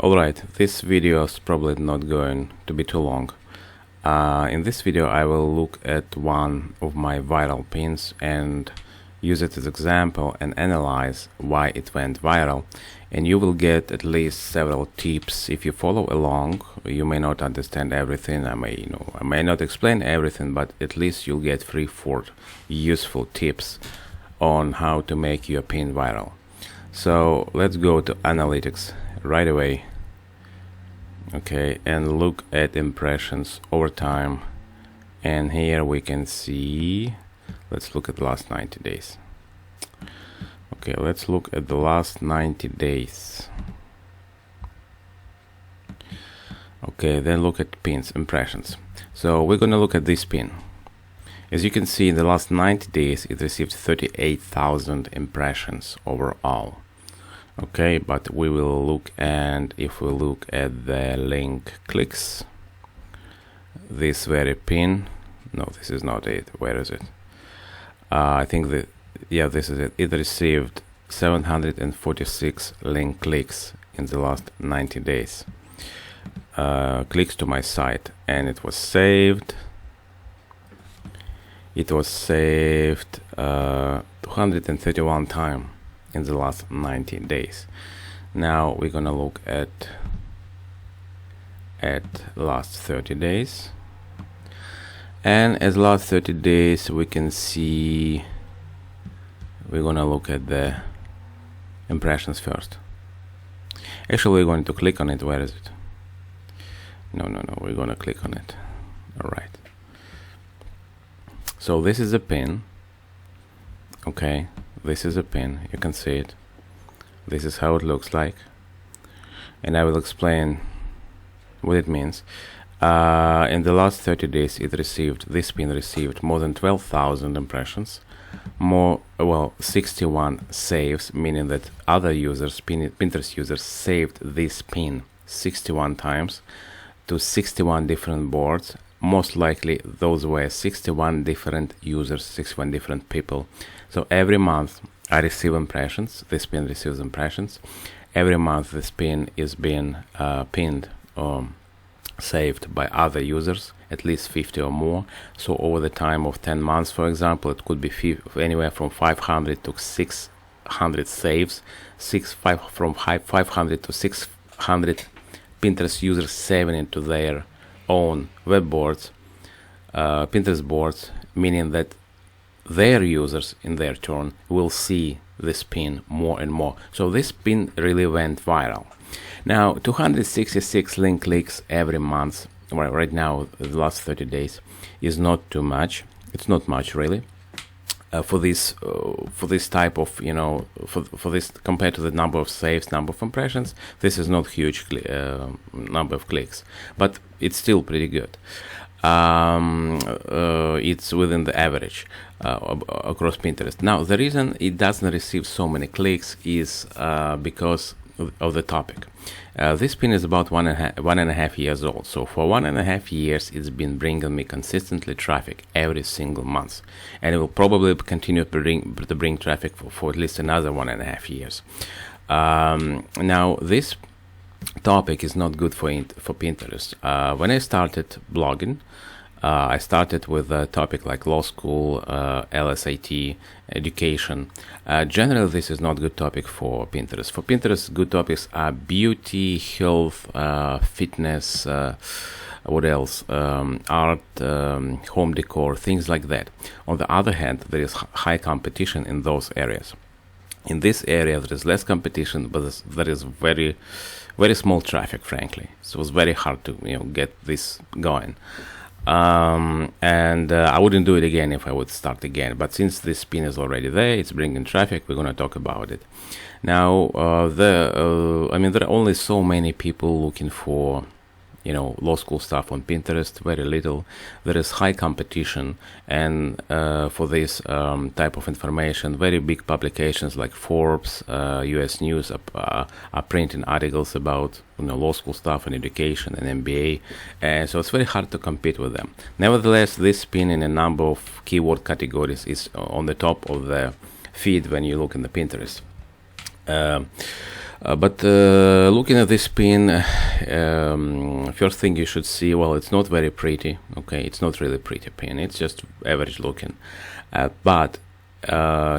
Alright, this video is probably not going to be too long. In this video I will look at one of my viral pins and use it as example and analyze why it went viral, and you will get at least several tips. If you follow along, you may not understand everything, I may not explain everything, but at least you'll get 3-4 useful tips on how to make your pin viral. So let's go to analytics right away, okay, and look at impressions over time. And here we can see, let's look at the last 90 days. Okay, let's look at the last 90 days. Okay, then look at pins, impressions. So we're gonna look at this pin. As you can see, in the last 90 days it received 38,000 impressions overall. Okay, but we will look, and if we look at the link clicks, this very pin, no, this is not it, where is it? I think that, yeah, this is it. It received 746 link clicks in the last 90 days. Clicks to my site, and it was saved. It was saved 231 times in the last 90 days. Now we're gonna look at last 30 days, and as last 30 days we can see, we're gonna look at the impressions first. Actually, we're going to click on it. Where is it? No, we're gonna click on it. All right, so this is a pin. Okay, this is a pin, you can see it. This is how it looks like, and I will explain what it means. In the last 30 days this pin received more than 12,000 impressions, 61 saves, meaning that other users, Pinterest users, saved this pin 61 times to 61 different boards. Most likely those were 61 different users, 61 different people. So every month I receive impressions, this pin receives impressions. Every month this pin is being pinned or saved by other users, at least 50 or more. So over the time of 10 months, for example, it could be anywhere from 500 to 600 saves, from 500 to 600 Pinterest users saving it to their own web boards, Pinterest boards, meaning that their users in their turn will see this pin more and more. So this pin really went viral. Now 266 link clicks every month, well, right now the last 30 days, is not too much. It's not much really for this type of, for this, compared to the number of saves, number of impressions. This is not huge number of clicks, but it's still pretty good. It's within the average across Pinterest. Now the reason it doesn't receive so many clicks is because of the topic. This pin is about one and a half years old. So for 1.5 years it's been bringing me consistently traffic every single month, and it will probably continue to bring traffic for at least another 1.5 years. Now this topic is not good for Pinterest. When I started blogging, I started with a topic like law school, LSAT, education. Generally, this is not good topic for Pinterest. For Pinterest, good topics are beauty, health, fitness, what else? Art, home decor, things like that. On the other hand, there is high competition in those areas. In this area, there is less competition, but there is very small traffic, frankly. So it was very hard to get this going. And I wouldn't do it again if I would start again, but since this pin is already there, it's bringing traffic, we're going to talk about it. Now there are only so many people looking for law school stuff on Pinterest, very little. There is high competition, and for this type of information, very big publications like Forbes, US News are printing articles about law school stuff and education and MBA, and so it's very hard to compete with them. Nevertheless, this pin in a number of keyword categories is on the top of the feed when you look in the Pinterest. But looking at this pin, first thing you should see, well, it's not very pretty. Okay, it's not really pretty pin. It's just average looking. But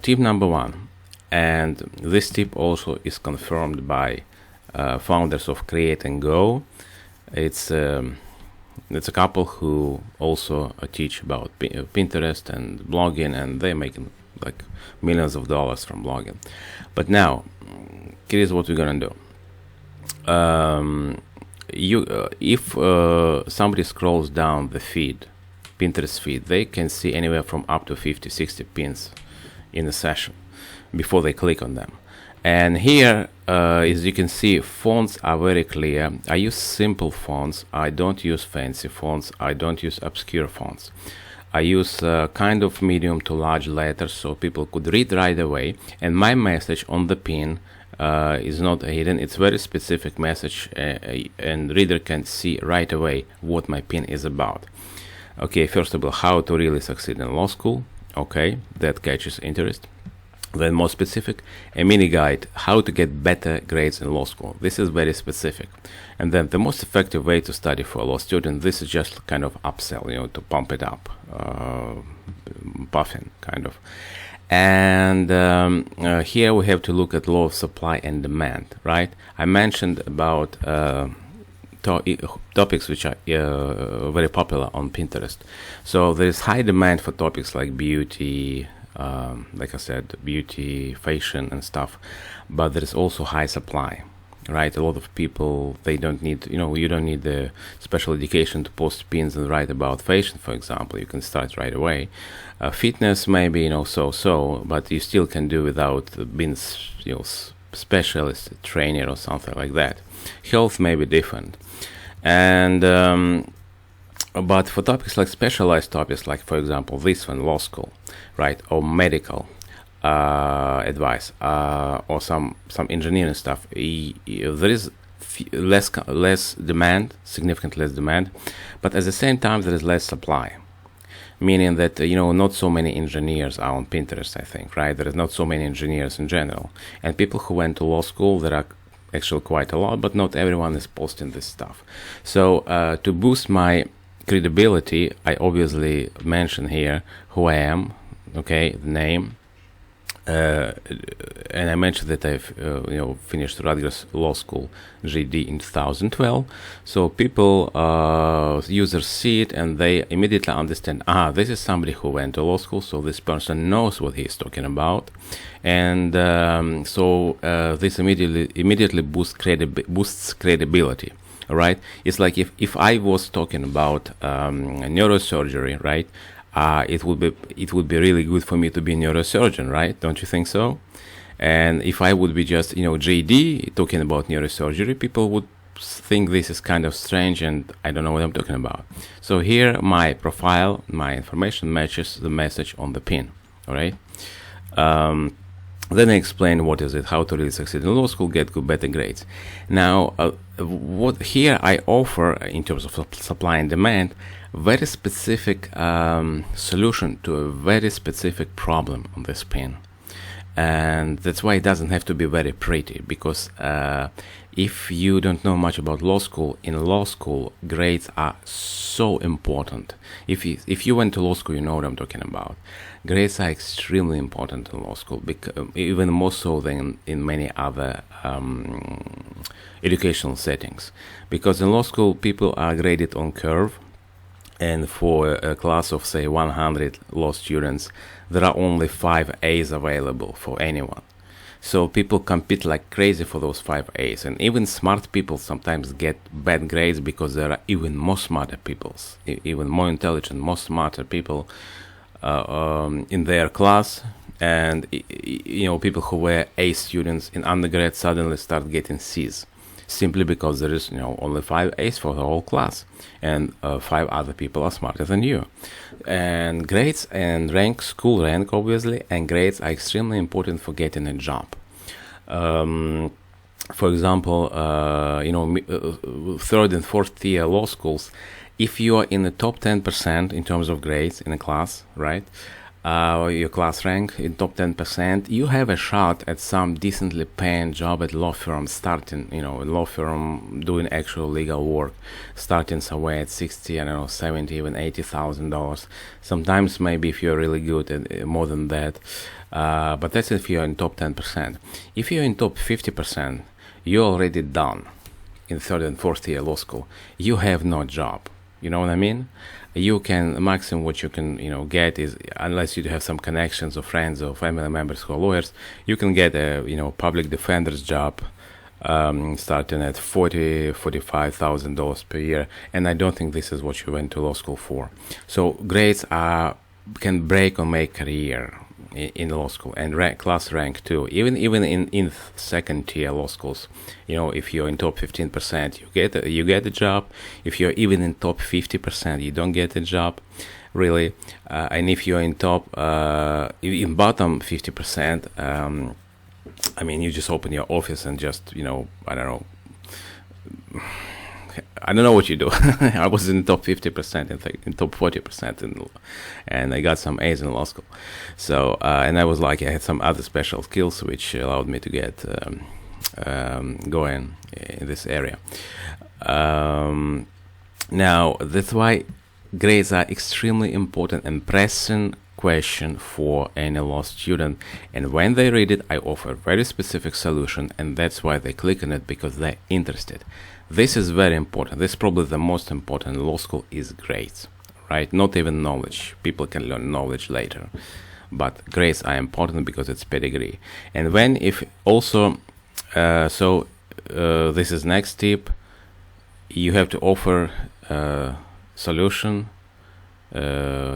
tip number one, and this tip also is confirmed by founders of Create and Go. It's a couple who also teach about Pinterest and blogging, and they're making like millions of dollars from blogging. But now, here's what we're gonna do. If somebody scrolls down the feed, Pinterest feed, they can see anywhere from up to 50-60 pins in a session before they click on them. And here, as you can see, fonts are very clear. I use simple fonts. I don't use fancy fonts. I don't use obscure fonts. I use kind of medium to large letters so people could read right away. And my message on the pin is not hidden. It's very specific message, and reader can see right away what my pin is about. Okay, first of all, how to really succeed in law school. Okay, that catches interest. Then more specific, a mini guide, how to get better grades in law school. This is very specific. And then the most effective way to study for a law student, this is just kind of upsell, to pump it up, puffing kind of. And here we have to look at law of supply and demand, right? I mentioned about topics which are very popular on Pinterest. So there is high demand for topics like beauty, like I said, beauty, fashion and stuff, but there is also high supply, right? A lot of people, they don't need, you don't need the special education to post pins and write about fashion, for example. You can start right away. Fitness maybe, so, but you still can do without being, specialist, trainer or something like that. Health may be different. And but for topics like specialized topics, like for example this one, law school, right, or medical advice, or some engineering stuff, there is less demand, significantly less demand, but at the same time there is less supply, meaning that not so many engineers are on Pinterest, I think, right? There is not so many engineers in general, and people who went to law school, there are actually quite a lot, but not everyone is posting this stuff. So to boost my credibility, I obviously mention here who I am, okay, the name, and I mentioned that I've finished Rutgers Law School GD in 2012. So people, users see it and they immediately understand, this is somebody who went to law school, so this person knows what he's talking about. And so this immediately boosts credibility. All right, it's like if I was talking about neurosurgery, right? It would be really good for me to be a neurosurgeon, right? Don't you think so? And if I would be just JD talking about neurosurgery, people would think this is kind of strange and I don't know what I'm talking about. So here my profile, my information matches the message on the pin. All right. Then I explain what is it, how to really succeed in law school, get good, better grades. Now, what here I offer in terms of supply and demand, very specific solution to a very specific problem on this pin. And that's why it doesn't have to be very pretty, because if you don't know much about law school, in law school, grades are so important. If you went to law school, you know what I'm talking about. Grades are extremely important in law school, even more so than in many other educational settings. Because in law school, people are graded on curve, and for a class of, say, 100 law students, there are only 5 A's available for anyone. So people compete like crazy for those 5 A's, and even smart people sometimes get bad grades because there are even more smarter people, even more intelligent, more smarter people in their class. And people who were A students in undergrad suddenly start getting C's, simply because there is only 5 A's for the whole class, and 5 other people are smarter than you. And grades and rank, school rank obviously, and grades are extremely important for getting a job. For example, third and fourth year law schools, if you are in the top 10% in terms of grades in a class, right, your class rank in top 10%, you have a shot at some decently paying job at law firm, starting, law firm doing actual legal work, starting somewhere at 60, I don't know, 70, even $80,000. Sometimes maybe if you're really good at more than that. But that's if you're in top 10%. If you're in top 50%, you're already done in third and fourth year law school. You have no job. You know what I mean? You can, maximum what you can, get is, unless you have some connections or friends or family members who are lawyers, you can get a, public defender's job, starting at $45,000 per year. And I don't think this is what you went to law school for. So grades can break or make career in law school, and class rank too. Even in second tier law schools, if you're in top 15%, you get a job. If you're even in top 50%, you don't get a job, really. And if you're in top in bottom 50%, you just open your office and just I don't know what you do. I was in top 50%, in fact, in top 40%, and I got some A's in law school. So, and I was like, I had some other special skills which allowed me to get going in this area. Now, that's why grades are extremely important and pressing question for any law student, and when they read it, I offer a very specific solution, and that's why they click on it, because they're interested. This is very important. This is probably the most important in law school is grades, right? Not even knowledge. People can learn knowledge later, but grades are important because it's pedigree. And this is next tip. You have to offer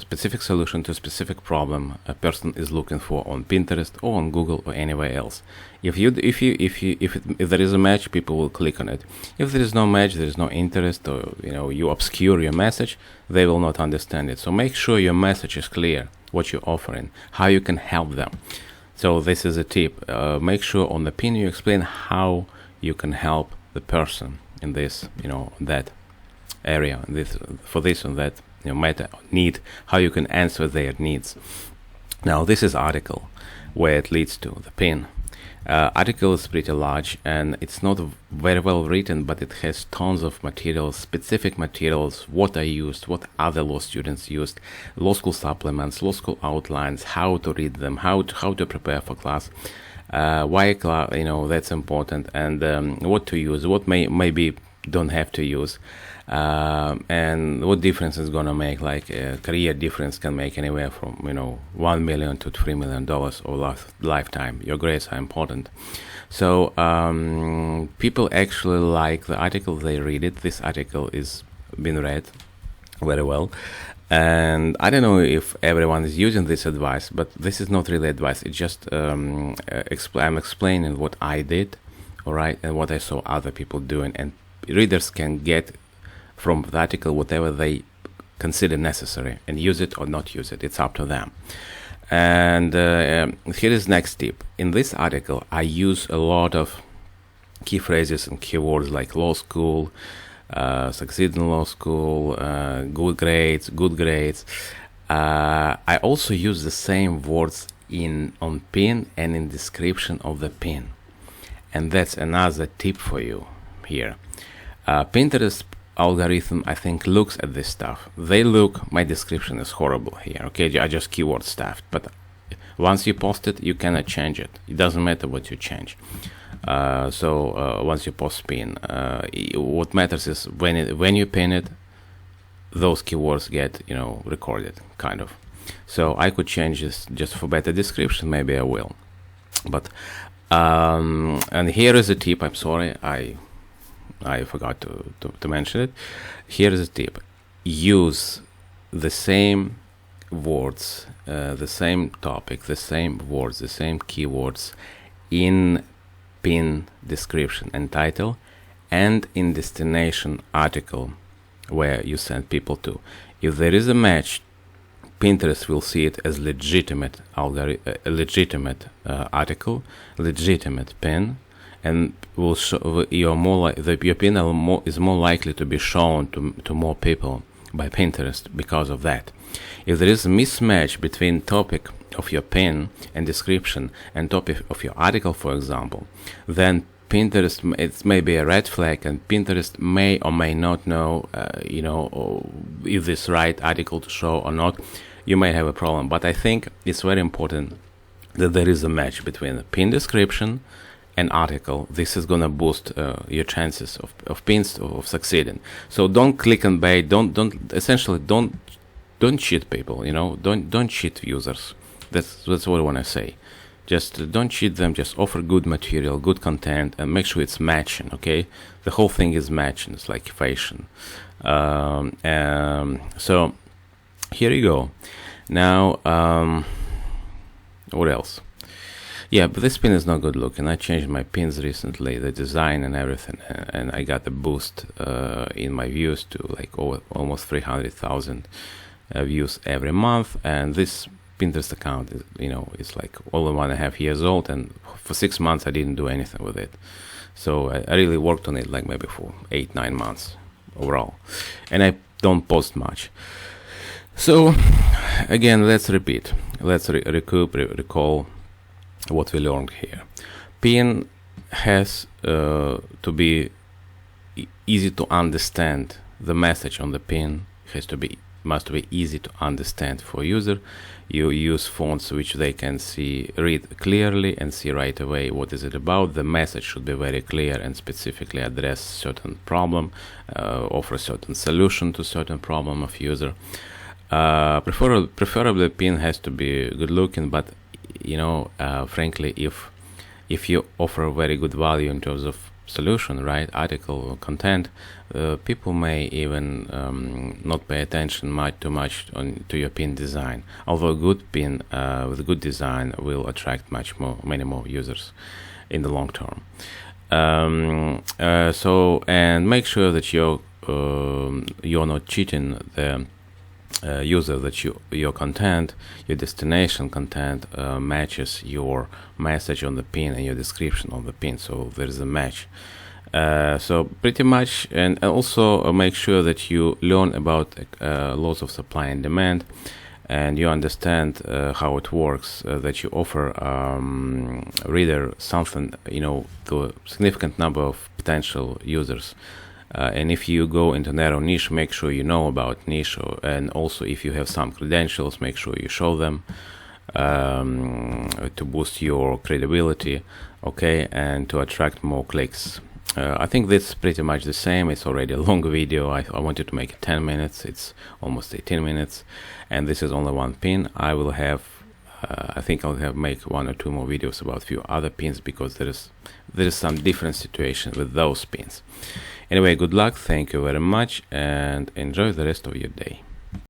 specific solution to a specific problem a person is looking for on Pinterest or on Google or anywhere else. If there is a match, people will click on it. If there is no match, there is no interest, or you obscure your message, they will not understand it. So make sure your message is clear, what you're offering, how you can help them. So this is a tip. Make sure on the pin you explain how you can help the person in this, that area, for this and that matter, need, how you can answer their needs. Now this is article where it leads to the pin. Article is pretty large and it's not very well written, but it has tons of materials, specific materials, what I used, what other law students used, law school supplements, law school outlines, how to read them, how to prepare for class, why class, that's important, and what to use, what maybe don't have to use, and what difference is gonna make. Like a career difference can make anywhere from $1 million to $3 million over lifetime. Your grades are important. So people actually like the article, they read it. This article is been read very well, and I don't know if everyone is using this advice, but this is not really advice. It's just I'm explaining what I did, all right, and what I saw other people doing, and readers can get from the article whatever they consider necessary and use it or not use it. It's up to them. And here is next tip. In this article, I use a lot of key phrases and keywords like law school, succeed in law school, good grades. I also use the same words on pin and in description of the pin. And that's another tip for you here. Pinterest algorithm, I think, looks at this stuff. My description is horrible here, okay? I just keyword stuffed, but once you post it, you cannot change it. It doesn't matter what you change. Once you post pin, what matters is when you pin it, those keywords get, recorded, kind of. So I could change this just for better description, maybe I will. But, and here is a tip, I'm sorry, I forgot to mention it. Here is a tip. Use the same words, the same topic, the same words, the same keywords in pin description and title and in destination article where you send people to. If there is a match, Pinterest will see it as legitimate article, legitimate pin, and will show your pin is more likely to be shown to more people by Pinterest because of that. If there is a mismatch between topic of your pin and description and topic of your article, for example, then Pinterest, it may be a red flag, and Pinterest may or may not know, if this right article to show or not. You may have a problem, but I think it's very important that there is a match between the pin description and article. This is gonna boost your chances of pins of succeeding. So don't click and bait. Don't cheat people. Don't cheat users. That's what I want to say. Just don't cheat them. Just offer good material, good content, and make sure it's matching. Okay, the whole thing is matching. It's like fashion. So here you go. Now, what else? Yeah, but this pin is not good looking. I changed my pins recently, the design and everything, and I got a boost in my views to like almost 300,000 views every month. And this Pinterest account is, it's like only 1.5 years old, and for 6 months I didn't do anything with it. So I really worked on it like maybe for 8-9 months overall, and I don't post much. So again, let's repeat. Let's recall what we learned here. Pin has to be easy to understand. The message on the pin must be easy to understand for user. You use fonts which they can read clearly and see right away what is it about. The message should be very clear and specifically address certain problem, offer certain solution to certain problem of user. Preferably pin has to be good looking, but frankly, if you offer very good value in terms of solution, right, article or content, people may even not pay attention too much to your pin design. Although a good pin with good design will attract many more users in the long term. And make sure that you're not cheating the user, that your content, your destination content matches your message on the pin and your description on the pin, so there is a match. So pretty much, and also make sure that you learn about laws of supply and demand, and you understand how it works, that you offer reader something, to a significant number of potential users. And if you go into narrow niche, make sure you know about niche, and also if you have some credentials, make sure you show them to boost your credibility, okay, and to attract more clicks. I think this is pretty much the same. It's already a long video. I wanted to make it 10 minutes. It's almost 18 minutes, and this is only one pin. I will have I think I'll make 1 or 2 more videos about a few other pins, because there is some different situation with those pins. Anyway, good luck, thank you very much, and enjoy the rest of your day.